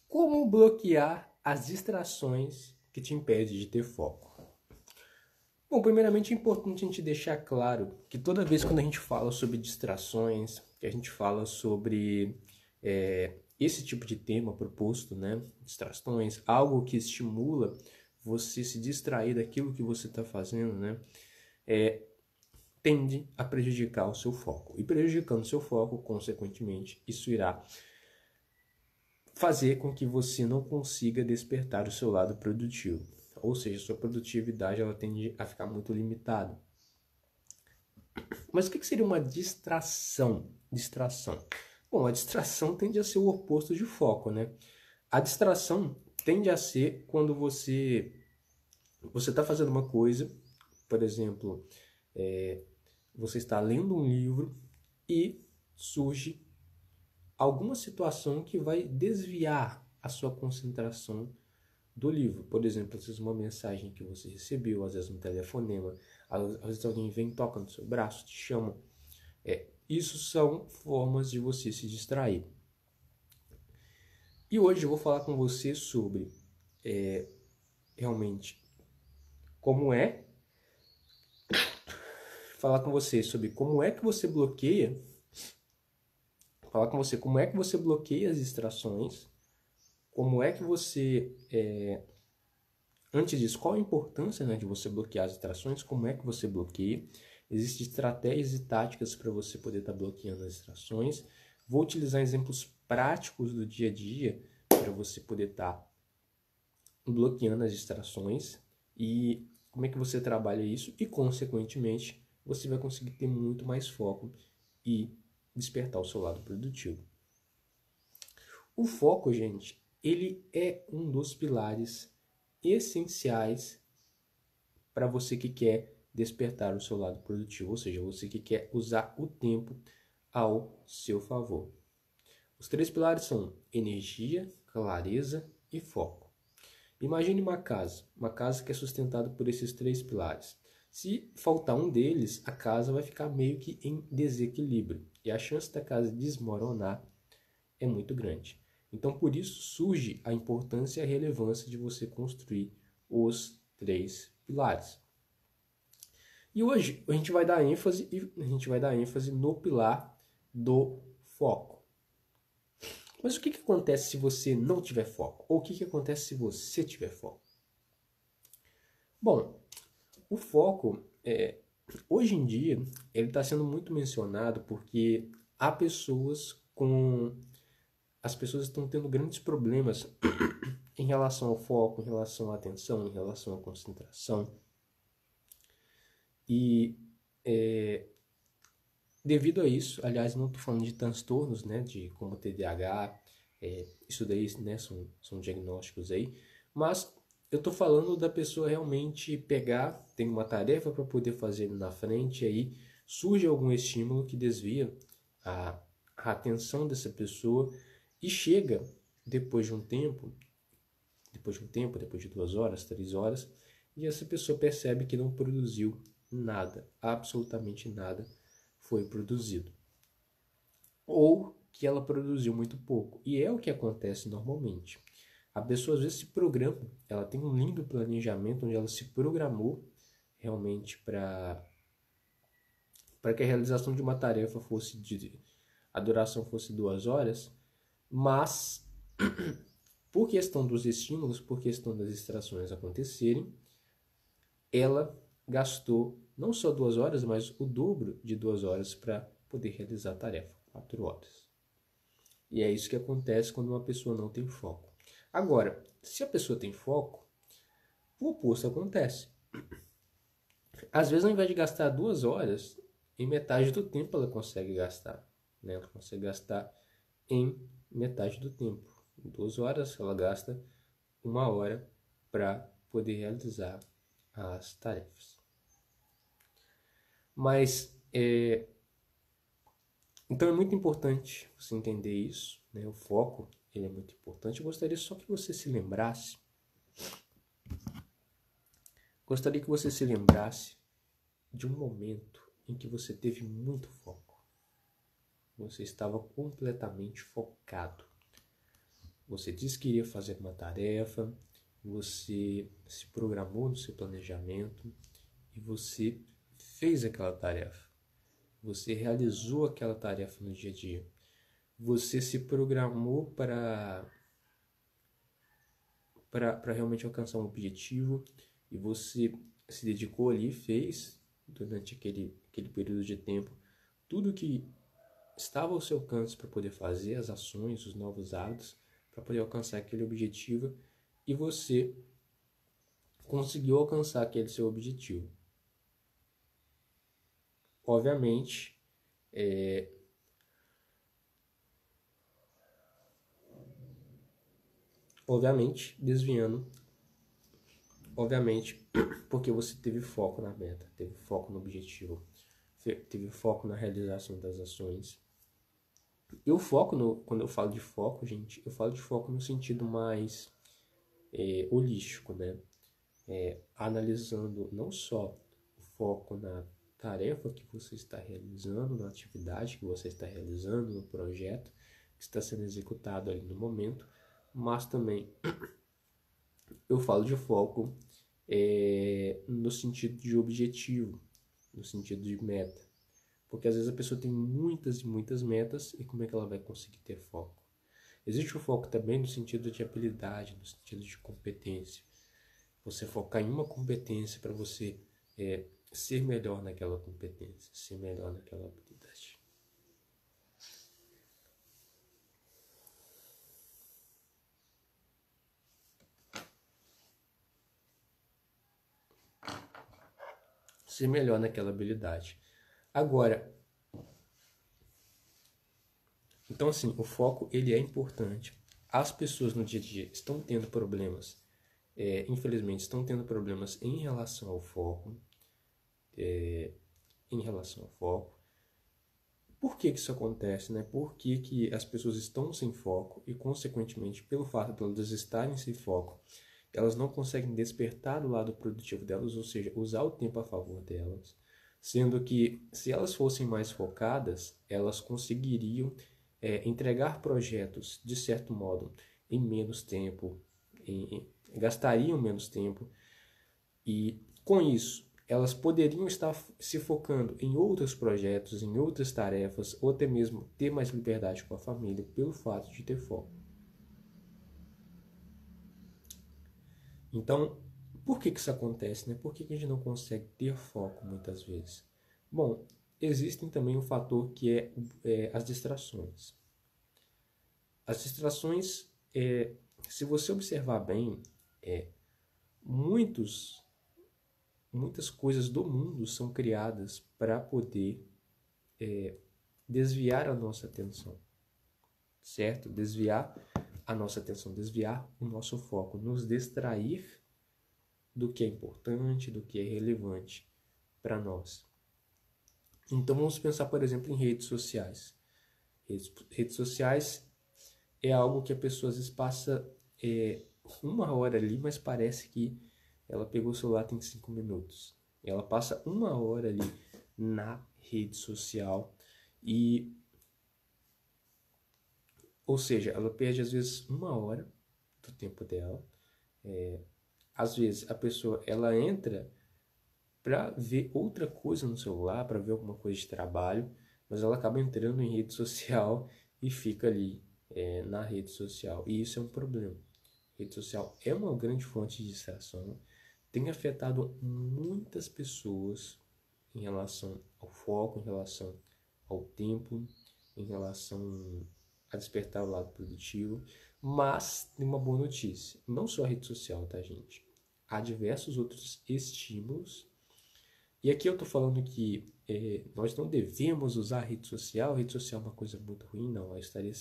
Como bloquear as distrações que te impedem de ter foco? Bom, primeiramente é importante a gente deixar claro que toda vez quando a gente fala sobre distrações, que a gente fala sobre esse tipo de tema proposto, né? Distrações, algo que estimula você se distrair daquilo que você está fazendo, né? Tende a prejudicar o seu foco. E prejudicando o seu foco, consequentemente, isso irá fazer com que você não consiga despertar o seu lado produtivo. Ou seja, sua produtividade ela tende a ficar muito limitada. Mas o que seria uma distração? Bom, a distração tende a ser o oposto de foco, né? A distração tende a ser quando você está fazendo uma coisa, por exemplo, você está lendo um livro e surge alguma situação que vai desviar a sua concentração do livro. Por exemplo, às vezes uma mensagem que você recebeu, às vezes um telefonema, às vezes alguém vem, toca no seu braço, te chama. Isso são formas de você se distrair. E hoje eu vou falar com você sobre realmente como é falar com você sobre como é que você bloqueia como é que você bloqueia as distrações, como é que você antes disso, qual a importância, né, de você bloquear as distrações, como é que você bloqueia. Existem estratégias e táticas para você poder estar bloqueando as distrações. Vou utilizar exemplos práticos do dia a dia para você poder estar bloqueando as distrações e como é que você trabalha isso e, consequentemente, você vai conseguir ter muito mais foco e despertar o seu lado produtivo. O foco, gente, ele é um dos pilares essenciais para você que quer despertar o seu lado produtivo, ou seja, você que quer usar o tempo ao seu favor. Os 3 pilares são energia, clareza e foco. Imagine uma casa que é sustentada por esses 3 pilares. Se faltar um deles, a casa vai ficar meio que em desequilíbrio e a chance da casa desmoronar é muito grande. Então, por isso surge a importância e a relevância de você construir os 3 pilares. E hoje a gente vai dar ênfase no pilar do foco. Mas o que acontece se você não tiver foco? Ou o que acontece se você tiver foco? Bom, o foco, hoje em dia, ele está sendo muito mencionado porque há as pessoas estão tendo grandes problemas em relação ao foco, em relação à atenção, em relação à concentração. E devido a isso, aliás, não estou falando de transtornos, né, de como TDAH, isso daí, né, são diagnósticos aí, mas eu estou falando da pessoa realmente pegar, tem uma tarefa para poder fazer na frente, e aí surge algum estímulo que desvia a atenção dessa pessoa e chega depois de 2 horas, 3 horas, e essa pessoa percebe que não produziu nada, absolutamente nada foi produzido. Ou que ela produziu muito pouco. E é o que acontece normalmente. A pessoa às vezes se programa, ela tem um lindo planejamento onde ela se programou realmente para que a realização de uma tarefa a duração fosse 2 horas, mas por questão dos estímulos, por questão das distrações acontecerem, ela gastou não só 2 horas, mas o dobro de 2 horas para poder realizar a tarefa, 4 horas. E é isso que acontece quando uma pessoa não tem foco. Agora, se a pessoa tem foco, o oposto acontece. Às vezes, ao invés de gastar 2 horas, em metade do tempo ela consegue gastar. Né? Ela consegue gastar em metade do tempo. Em 2 horas, ela gasta 1 hora para poder realizar as tarefas. Mas, então é muito importante você entender isso, né? O foco, ele é muito importante. Eu gostaria só que você se lembrasse, de um momento em que você teve muito foco. Você estava completamente focado. Você disse que iria fazer uma tarefa, você se programou no seu planejamento e você fez aquela tarefa. Você realizou aquela tarefa no dia a dia. Você se programou para realmente alcançar um objetivo e você se dedicou ali, fez durante aquele período de tempo tudo que estava ao seu alcance para poder fazer as ações, os novos hábitos, para poder alcançar aquele objetivo e você conseguiu alcançar aquele seu objetivo. Obviamente, desviando, obviamente, porque você teve foco na meta, teve foco no objetivo, teve foco na realização das ações. E o foco, quando eu falo de foco, gente, eu falo de foco no sentido mais holístico, né? Analisando não só o foco na tarefa que você está realizando, na atividade que você está realizando, no projeto que está sendo executado ali no momento, mas também eu falo de foco no sentido de objetivo, no sentido de meta. Porque às vezes a pessoa tem muitas e muitas metas e como é que ela vai conseguir ter foco? Existe o foco também no sentido de habilidade, no sentido de competência. Você focar em uma competência para você ser melhor naquela competência, ser melhor naquela habilidade. Ser melhor naquela habilidade. Agora, então assim, o foco ele é importante. As pessoas no dia a dia estão tendo problemas, infelizmente estão tendo problemas em relação ao foco, Por que isso acontece, né? Por que as pessoas estão sem foco e, consequentemente, pelo fato de elas estarem sem foco, elas não conseguem despertar o lado produtivo delas, ou seja, usar o tempo a favor delas, sendo que, se elas fossem mais focadas, elas conseguiriam entregar projetos, de certo modo, em menos tempo, gastariam menos tempo, e, com isso, elas poderiam estar se focando em outros projetos, em outras tarefas, ou até mesmo ter mais liberdade com a família pelo fato de ter foco. Então, por que isso acontece, né? Por que a gente não consegue ter foco muitas vezes? Bom, existem também um fator que é as distrações. As distrações, se você observar bem, muitas coisas do mundo são criadas para poder desviar a nossa atenção, certo? Desviar a nossa atenção, desviar o nosso foco, nos distrair do que é importante, do que é relevante para nós. Então vamos pensar, por exemplo, em redes sociais. Redes sociais é algo que a pessoa às vezes passa uma hora ali, mas parece que ela pegou o celular tem 5 minutos. Ela passa uma hora ali na rede social ou seja, ela perde às vezes uma hora do tempo dela. Às vezes a pessoa ela entra para ver outra coisa no celular, para ver alguma coisa de trabalho, mas ela acaba entrando em rede social e fica ali na rede social. E isso é um problema. A rede social é uma grande fonte de distração, tem afetado muitas pessoas em relação ao foco, em relação ao tempo, em relação a despertar o lado produtivo, mas tem uma boa notícia, não só a rede social, tá, gente? Há diversos outros estímulos, e aqui eu tô falando que nós não devemos usar a rede social é uma coisa muito ruim, não, seria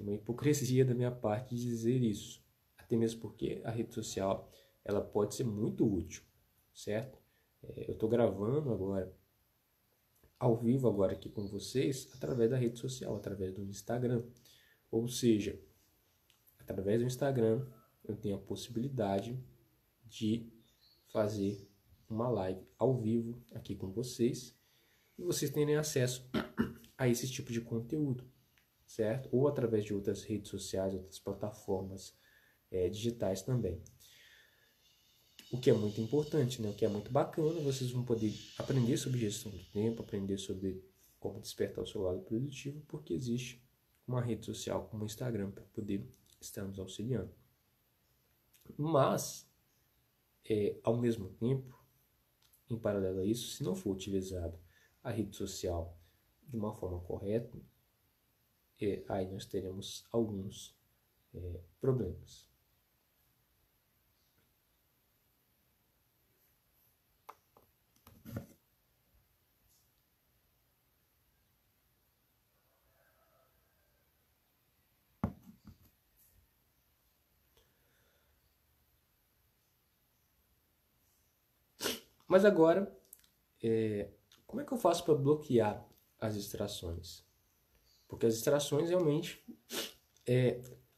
uma hipocrisia da minha parte dizer isso, até mesmo porque a rede social, ela pode ser muito útil, certo? Eu tô gravando agora, ao vivo agora aqui com vocês, através da rede social, através do Instagram. Ou seja, através do Instagram, eu tenho a possibilidade de fazer uma live ao vivo aqui com vocês e vocês terem acesso a esse tipo de conteúdo, certo? Ou através de outras redes sociais, outras plataformas digitais também. O que é muito importante, né? O que é muito bacana, vocês vão poder aprender sobre gestão do tempo, aprender sobre como despertar o seu lado produtivo, porque existe uma rede social como o Instagram para poder estar nos auxiliando. Mas, ao mesmo tempo, em paralelo a isso, se não for utilizado a rede social de uma forma correta, aí nós teremos alguns problemas. Mas agora, como é que eu faço para bloquear as distrações? Porque as distrações realmente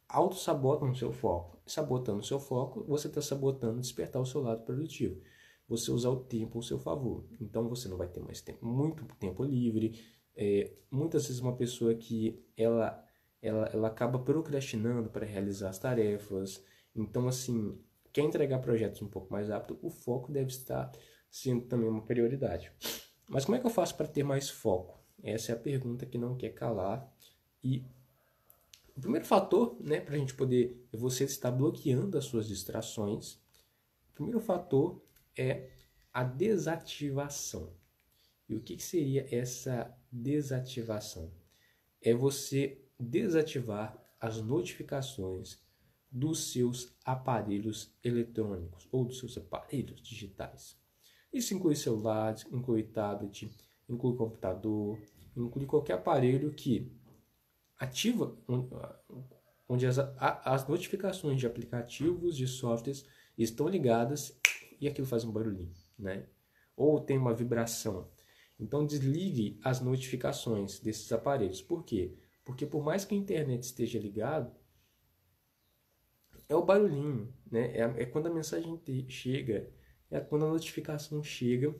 auto-sabotam o seu foco. Sabotando o seu foco, você está sabotando despertar o seu lado produtivo. Você usar o tempo ao seu favor. Então você não vai ter mais tempo, muito tempo livre. Muitas vezes uma pessoa que ela acaba procrastinando para realizar as tarefas. Então, assim, quer entregar projetos um pouco mais rápido, o foco deve estar sendo também uma prioridade. Mas como é que eu faço para ter mais foco? Essa é a pergunta que não quer calar. E o primeiro fator, né, para a gente poder, você estar bloqueando as suas distrações, o primeiro fator é a desativação. E o que seria essa desativação? É você desativar as notificações dos seus aparelhos eletrônicos ou dos seus aparelhos digitais. Isso inclui celular, inclui tablet, inclui computador, inclui qualquer aparelho que ativa, onde as notificações de aplicativos, de softwares estão ligadas e aquilo faz um barulhinho, né? Ou tem uma vibração. Então desligue as notificações desses aparelhos. Por quê? Porque por mais que a internet esteja ligada, é o barulhinho, né? É quando a mensagem chega, é quando a notificação chega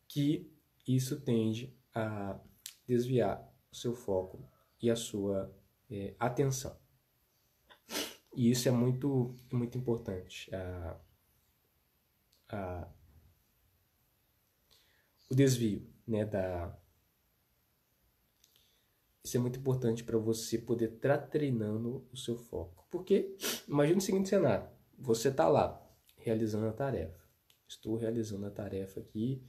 que isso tende a desviar o seu foco e a sua atenção. E isso é muito importante. O desvio, né, isso é muito importante para você poder estar treinando o seu foco. Porque, imagine o seguinte cenário. Você está lá, realizando a tarefa. Estou realizando a tarefa aqui,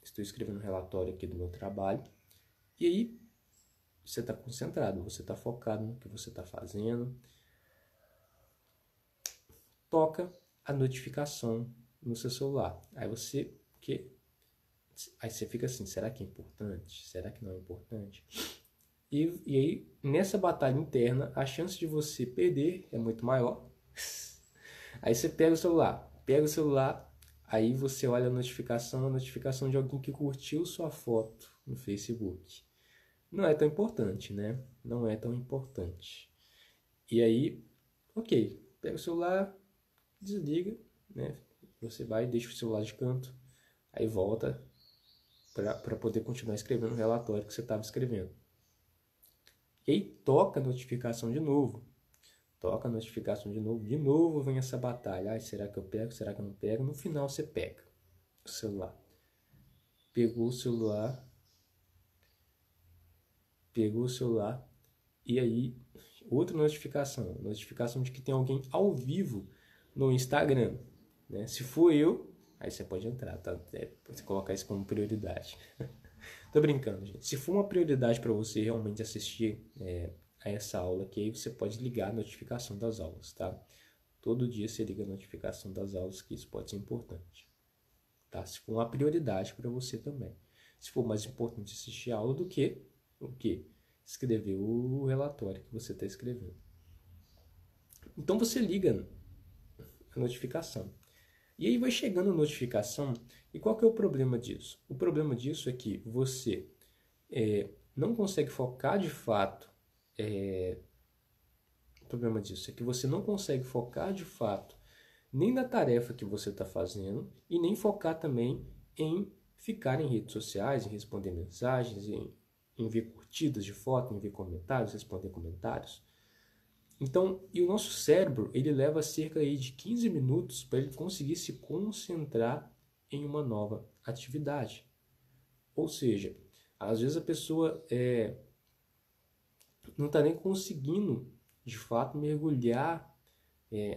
estou escrevendo um relatório aqui do meu trabalho. E aí, você está concentrado, você está focado no que você está fazendo. Toca a notificação no seu celular. Aí você fica assim, será que é importante? Será que não é importante? E aí, nessa batalha interna, a chance de você perder é muito maior. Aí você pega o celular, aí você olha a notificação de alguém que curtiu sua foto no Facebook. Não é tão importante, né? Não é tão importante. E aí, ok, pega o celular, desliga, né? Você vai e deixa o celular de canto, aí volta para poder continuar escrevendo o relatório que você estava escrevendo. E aí toca a notificação de novo. Toca a notificação de novo vem essa batalha. Ai, será que eu pego? Será que eu não pego? No final você pega o celular. Pegou o celular e aí outra notificação de que tem alguém ao vivo no Instagram, né? Se for eu, aí você pode entrar, tá? Você colocar isso como prioridade. Tô brincando, gente. Se for uma prioridade para você realmente assistir a essa aula aqui, aí você pode ligar a notificação das aulas, tá? Todo dia você liga a notificação das aulas, que isso pode ser importante, tá? Se for uma prioridade para você também. Se for mais importante assistir a aula do que o quê? Escrever o relatório que você está escrevendo. Então você liga a notificação. E aí vai chegando a notificação. E qual que é o problema disso? O problema disso é que você não consegue focar de fato. O problema disso é que você não consegue focar de fato nem na tarefa que você está fazendo e nem focar também em ficar em redes sociais, em responder mensagens, em ver curtidas de foto, em ver comentários, responder comentários. Então, e o nosso cérebro, ele leva cerca aí de 15 minutos para ele conseguir se concentrar em uma nova atividade. Ou seja, às vezes a pessoa não está nem conseguindo, de fato, mergulhar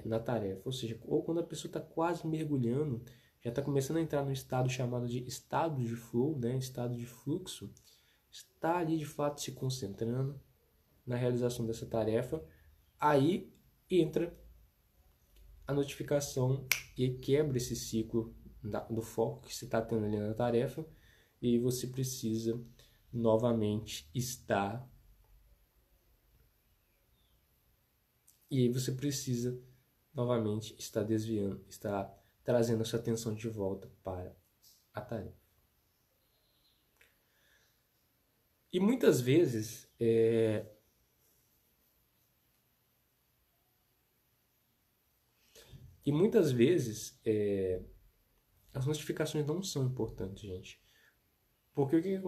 na tarefa. Ou seja, ou quando a pessoa está quase mergulhando, já está começando a entrar no estado chamado de estado de flow, né? Estado de fluxo, está ali de fato se concentrando na realização dessa tarefa, aí entra a notificação e quebra esse ciclo do foco que você está tendo ali na tarefa, e você precisa novamente estar. E aí você precisa novamente estar desviando, estar trazendo a sua atenção de volta para a tarefa. E muitas vezes as notificações não são importantes, gente. Porque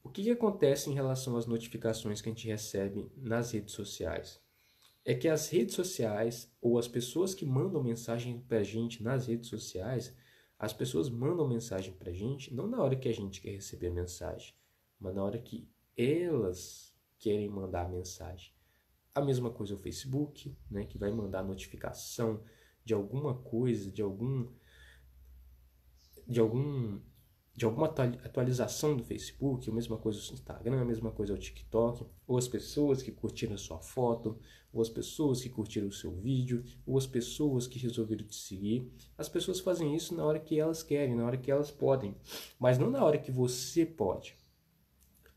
o que acontece em relação às notificações que a gente recebe nas redes sociais? É que as redes sociais, ou as pessoas que mandam mensagem pra gente nas redes sociais, as pessoas mandam mensagem pra gente não na hora que a gente quer receber a mensagem, mas na hora que elas querem mandar a mensagem. A mesma coisa o Facebook, né, que vai mandar notificação de alguma coisa, de alguma atualização do Facebook, a mesma coisa o Instagram, a mesma coisa o TikTok, ou as pessoas que curtiram a sua foto, ou as pessoas que curtiram o seu vídeo, ou as pessoas que resolveram te seguir. As pessoas fazem isso na hora que elas querem, na hora que elas podem, mas não na hora que você pode.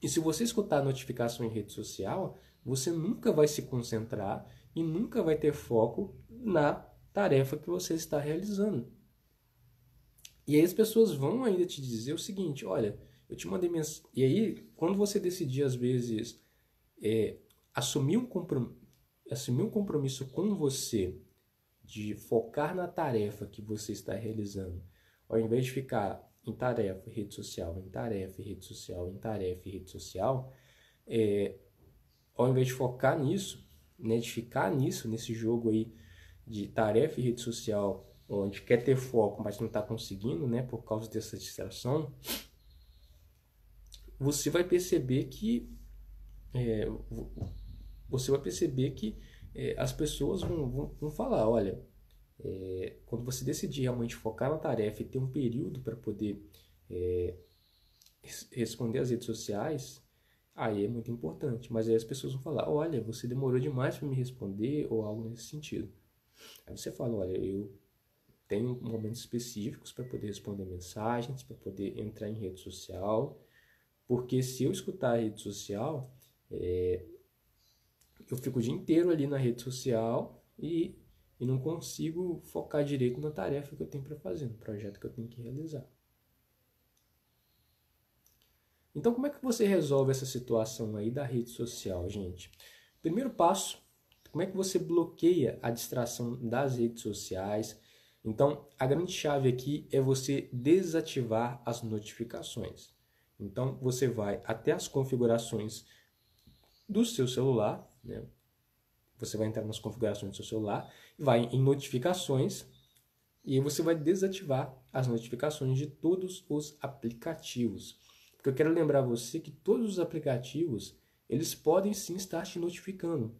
E se você escutar a notificação em rede social, você nunca vai se concentrar e nunca vai ter foco na tarefa que você está realizando. E aí as pessoas vão ainda te dizer o seguinte: olha, eu te mandei mensagem. E aí, quando você decidir, às vezes, assumir um compromisso com você, de focar na tarefa que você está realizando, ao invés de ficar em tarefa, rede social, em tarefa, rede social, em tarefa, rede social, ao invés de focar nisso, né, de ficar nesse jogo aí de tarefa e rede social, onde quer ter foco, mas não está conseguindo, né, por causa dessa distração, você vai perceber que as pessoas vão falar: olha, quando você decidir realmente focar na tarefa e ter um período para poder responder às redes sociais, aí é muito importante. Mas aí as pessoas vão falar: olha, você demorou demais para me responder, ou algo nesse sentido. Aí você fala: olha, eu tenho momentos específicos para poder responder mensagens, para poder entrar em rede social, porque se eu escutar a rede social, eu fico o dia inteiro ali na rede social e não consigo focar direito na tarefa que eu tenho para fazer, no projeto que eu tenho que realizar. Então, como é que você resolve essa situação aí da rede social, gente? Primeiro passo, como é que você bloqueia a distração das redes sociais? Então, a grande chave aqui é você desativar as notificações. Então, você vai até as configurações do seu celular, né? Você vai entrar nas configurações do seu celular, vai em notificações, e aí você vai desativar as notificações de todos os aplicativos. Porque eu quero lembrar você que todos os aplicativos, eles podem sim estar te notificando.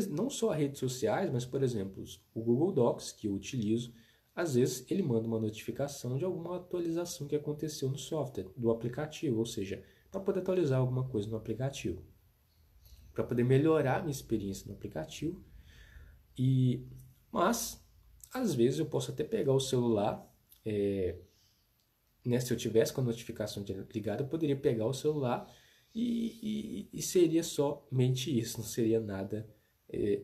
Não só as redes sociais, mas, por exemplo, o Google Docs, que eu utilizo, às vezes ele manda uma notificação de alguma atualização que aconteceu no software do aplicativo, ou seja, para poder atualizar alguma coisa no aplicativo, para poder melhorar a minha experiência no aplicativo. Mas, às vezes eu posso até pegar o celular, né, se eu tivesse com a notificação ligada, eu poderia pegar o celular e seria somente isso, não seria nada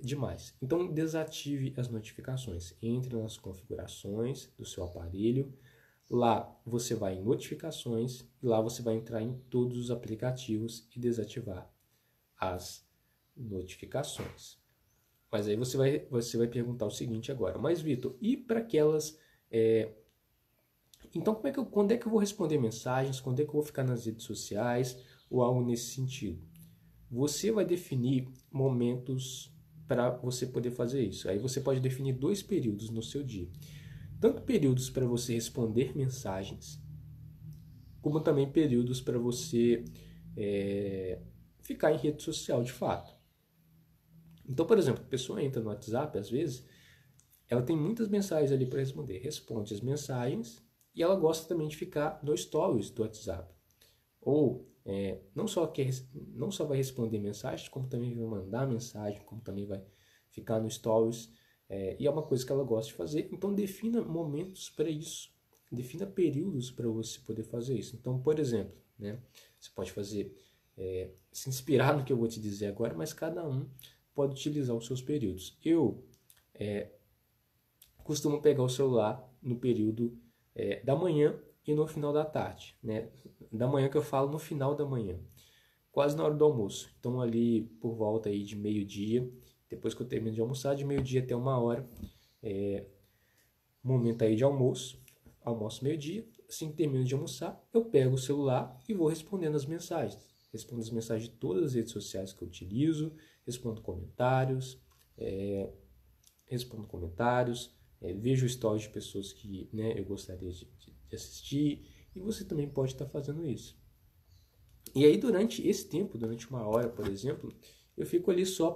demais. Então, desative as notificações. Entre nas configurações do seu aparelho. Lá você vai em notificações. E lá você vai entrar em todos os aplicativos e desativar as notificações. Mas aí você vai perguntar o seguinte agora: mas Vitor, e para aquelas... Então, quando é que eu vou responder mensagens? Quando é que eu vou ficar nas redes sociais? ou algo nesse sentido. Você vai definir momentos para você poder fazer isso. Aí você pode definir 2 períodos no seu dia. Tanto períodos para você responder mensagens, como também períodos para você ficar em rede social de fato. Então, por exemplo, a pessoa entra no WhatsApp, às vezes, ela tem muitas mensagens ali para responder. Responde as mensagens e ela gosta também de ficar no stories do WhatsApp. Ou não só vai responder mensagens, como também vai mandar mensagem, como também vai ficar no stories. E é uma coisa que ela gosta de fazer. Então, defina momentos para isso. Defina períodos para você poder fazer isso. Então, por exemplo, né, você pode fazer, se inspirar no que eu vou te dizer agora, mas cada um pode utilizar os seus períodos. Eu costumo pegar o celular no período da manhã e no final da tarde, né? Da manhã que eu falo, no final da manhã, quase na hora do almoço. Então ali por volta aí de meio-dia, depois que eu termino de almoçar, de meio-dia até 1 hora, momento aí de almoço meio-dia. Assim que termino de almoçar, eu pego o celular e vou respondendo as mensagens. Respondo as mensagens de todas as redes sociais que eu utilizo, respondo comentários, vejo stories de pessoas que, né, eu gostaria de assistir, e você também pode estar fazendo isso. E aí durante esse tempo, durante 1 hora, por exemplo, eu fico ali só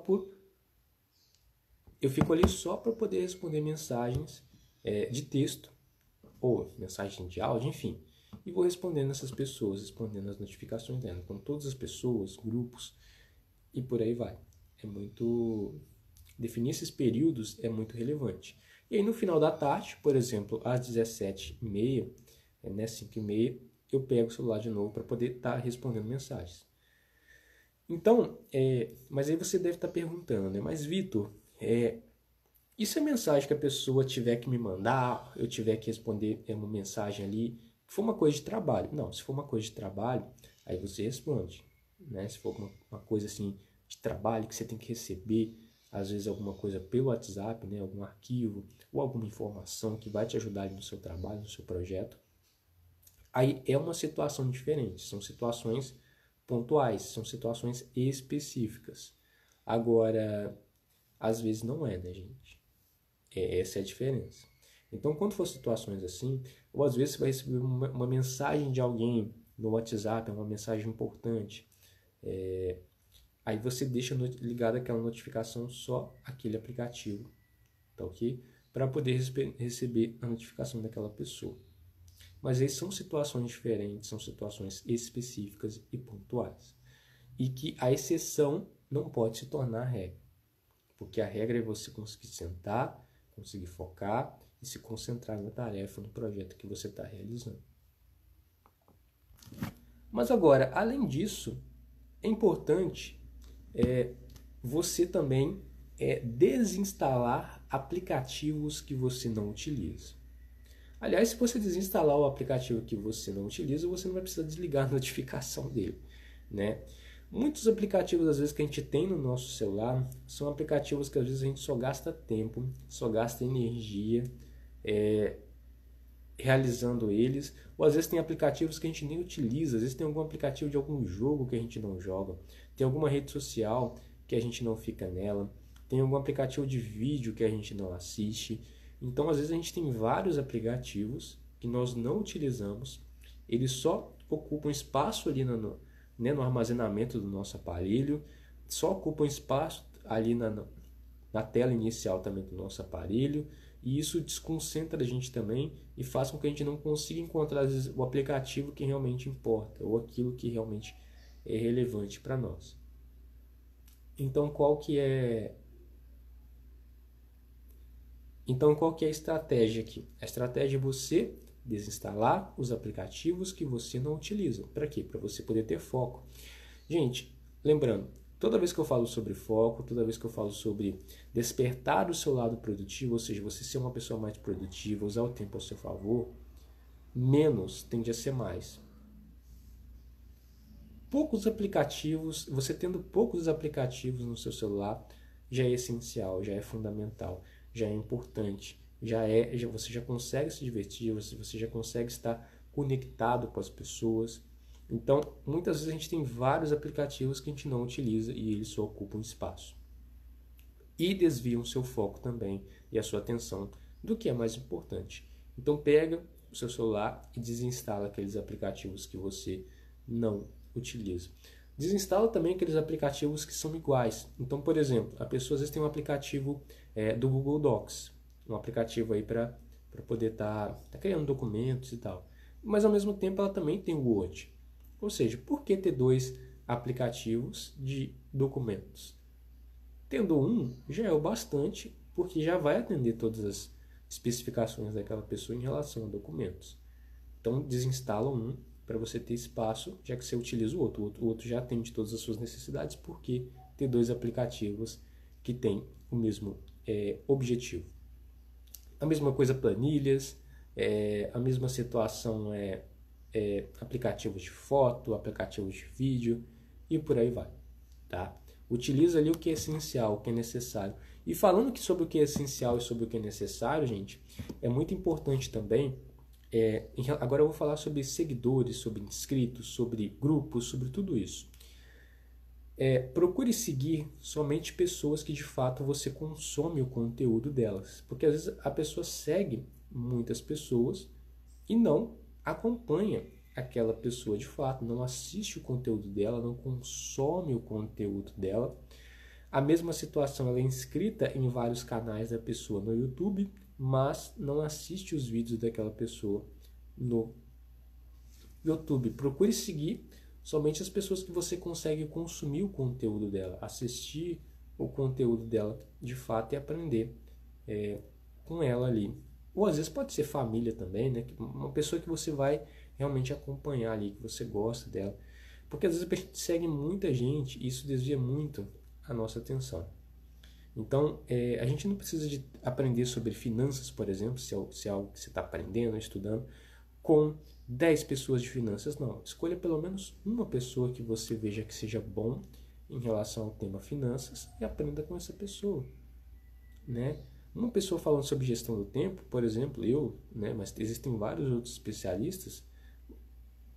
para poder responder mensagens de texto ou mensagem de áudio, enfim, e vou respondendo essas pessoas, respondendo as notificações dela, com todas as pessoas, grupos e por aí vai. Definir esses períodos é muito relevante. E aí no final da tarde, por exemplo, às 17h30, 5h30, eu pego o celular de novo para poder estar respondendo mensagens. Então, mas aí você deve estar perguntando, né? Mas Vitor, e se a mensagem que a pessoa tiver que me mandar, eu tiver que responder uma mensagem ali, que for uma coisa de trabalho? Não, se for uma coisa de trabalho, aí você responde, né? Se for uma coisa assim de trabalho que você tem que receber, às vezes alguma coisa pelo WhatsApp, né? Algum arquivo ou alguma informação que vai te ajudar ali no seu trabalho, no seu projeto, aí é uma situação diferente, são situações pontuais, são situações específicas. Agora, às vezes não é, né, gente? Essa é a diferença. Então, quando for situações assim, ou às vezes você vai receber uma mensagem de alguém no WhatsApp, uma mensagem importante, aí você deixa ligado aquela notificação só aquele aplicativo, tá ok? Para poder receber a notificação daquela pessoa. Mas aí são situações diferentes, são situações específicas e pontuais. E que a exceção não pode se tornar a regra. Porque a regra é você conseguir sentar, conseguir focar e se concentrar na tarefa, no projeto que você está realizando. Mas agora, além disso, é importante você também desinstalar aplicativos que você não utiliza. Aliás, se você desinstalar o aplicativo que você não utiliza, você não vai precisar desligar a notificação dele, né? Muitos aplicativos, às vezes, que a gente tem no nosso celular, são aplicativos que às vezes a gente só gasta tempo, só gasta energia realizando eles, ou às vezes tem aplicativos que a gente nem utiliza, às vezes tem algum aplicativo de algum jogo que a gente não joga, tem alguma rede social que a gente não fica nela, tem algum aplicativo de vídeo que a gente não assiste. Então, às vezes a gente tem vários aplicativos que nós não utilizamos, eles só ocupam espaço ali no armazenamento do nosso aparelho, só ocupam espaço ali na tela inicial também do nosso aparelho, e isso desconcentra a gente também e faz com que a gente não consiga encontrar às vezes, o aplicativo que realmente importa, ou aquilo que realmente é relevante para nós. Então, qual que é a estratégia aqui? A estratégia é você desinstalar os aplicativos que você não utiliza. Para quê? Para você poder ter foco. Gente, lembrando, toda vez que eu falo sobre foco, toda vez que eu falo sobre despertar o seu lado produtivo, ou seja, você ser uma pessoa mais produtiva, usar o tempo ao seu favor, menos tende a ser mais. Poucos aplicativos, você tendo poucos aplicativos no seu celular, já é essencial, já é fundamental, já é importante, você já consegue se divertir, você já consegue estar conectado com as pessoas, Então, muitas vezes a gente tem vários aplicativos que a gente não utiliza e eles só ocupam espaço. E desviam seu foco também e a sua atenção do que é mais importante. Então, pega o seu celular e desinstala aqueles aplicativos que você não utiliza. Desinstala também aqueles aplicativos que são iguais. Então, por exemplo, a pessoa às vezes tem um aplicativo do Google Docs, um aplicativo aí para poder estar criando documentos e tal. Mas ao mesmo tempo ela também tem o Word. Ou seja, por que ter dois aplicativos de documentos? Tendo um já é o bastante, porque já vai atender todas as especificações daquela pessoa em relação a documentos. Então desinstala um para você ter espaço, já que você utiliza o outro. O outro já atende todas as suas necessidades, porque ter dois aplicativos que têm o mesmo objetivo. A mesma coisa planilhas, a mesma situação aplicativos de foto, aplicativos de vídeo e por aí vai, tá? Utiliza ali o que é essencial, o que é necessário. E falando sobre o que é essencial e sobre o que é necessário, gente, é muito importante também. Agora eu vou falar sobre seguidores, sobre inscritos, sobre grupos, sobre tudo isso. Procure seguir somente pessoas que de fato você consome o conteúdo delas. Porque às vezes a pessoa segue muitas pessoas e não acompanha aquela pessoa de fato, não assiste o conteúdo dela, não consome o conteúdo dela. A mesma situação, ela é inscrita em vários canais da pessoa no YouTube, mas não assiste os vídeos daquela pessoa no YouTube. Procure seguir somente as pessoas que você consegue consumir o conteúdo dela, assistir o conteúdo dela de fato e aprender com ela ali. Ou às vezes pode ser família também, né? Uma pessoa que você vai realmente acompanhar ali, que você gosta dela. Porque às vezes a gente segue muita gente e isso desvia muito a nossa atenção. Então, a gente não precisa de aprender sobre finanças, por exemplo, se é algo que você está aprendendo, estudando, com 10 pessoas de finanças, não. Escolha pelo menos uma pessoa que você veja que seja bom em relação ao tema finanças e aprenda com essa pessoa, né? Uma pessoa falando sobre gestão do tempo, por exemplo, mas existem vários outros especialistas,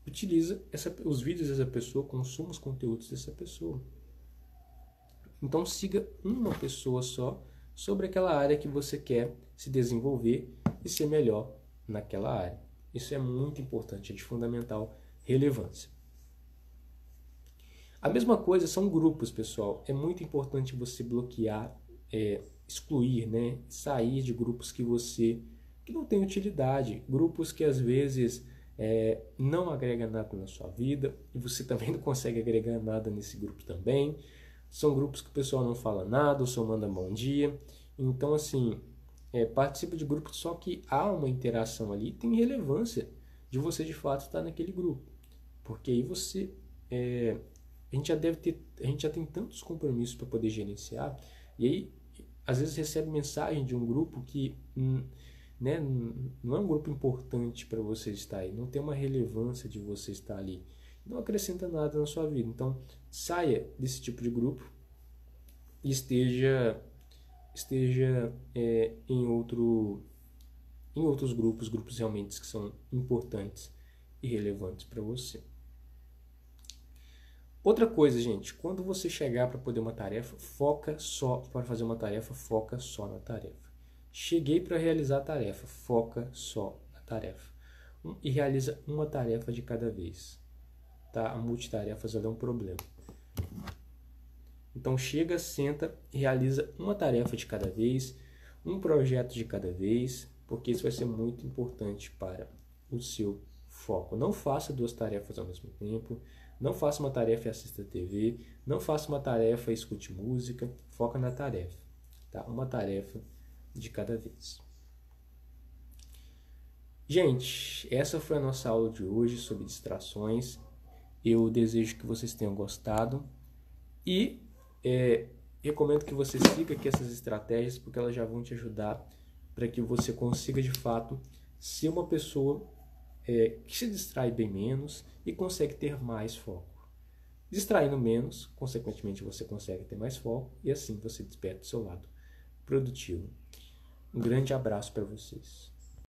utiliza os vídeos dessa pessoa, consuma os conteúdos dessa pessoa. Então siga uma pessoa só sobre aquela área que você quer se desenvolver e ser melhor naquela área. Isso é muito importante, é de fundamental relevância. A mesma coisa são grupos, pessoal. É muito importante você bloquear, excluir, né? Sair de grupos que não tem utilidade, grupos que às vezes não agregam nada na sua vida e você também não consegue agregar nada nesse grupo também. São grupos que o pessoal não fala nada, só manda bom dia. Então, assim, participa de grupos só que há uma interação ali, tem relevância de você de fato estar naquele grupo. Porque aí a gente já tem tantos compromissos para poder gerenciar, e aí às vezes recebe mensagem de um grupo que né, não é um grupo importante para você estar aí, não tem uma relevância de você estar ali, não acrescenta nada na sua vida. Então saia desse tipo de grupo e esteja em outros grupos realmente que são importantes e relevantes para você. Outra coisa, gente, quando você chegar para poder uma tarefa, foca só na tarefa. Cheguei para realizar a tarefa, foca só na tarefa. E realiza uma tarefa de cada vez. Tá? A multitarefas é um problema. Então chega, senta, realiza uma tarefa de cada vez, um projeto de cada vez, porque isso vai ser muito importante para o seu foco. Não faça 2 tarefas ao mesmo tempo, não faça uma tarefa e assista TV, não faça uma tarefa e escute música, foca na tarefa, tá? Uma tarefa de cada vez. Gente, essa foi a nossa aula de hoje sobre distrações. Eu desejo que vocês tenham gostado e recomendo que você siga aqui essas estratégias, porque elas já vão te ajudar para que você consiga de fato ser uma pessoa que se distrai bem menos e consegue ter mais foco. Distraindo menos, consequentemente você consegue ter mais foco e assim você desperta o seu lado produtivo. Um grande abraço para vocês.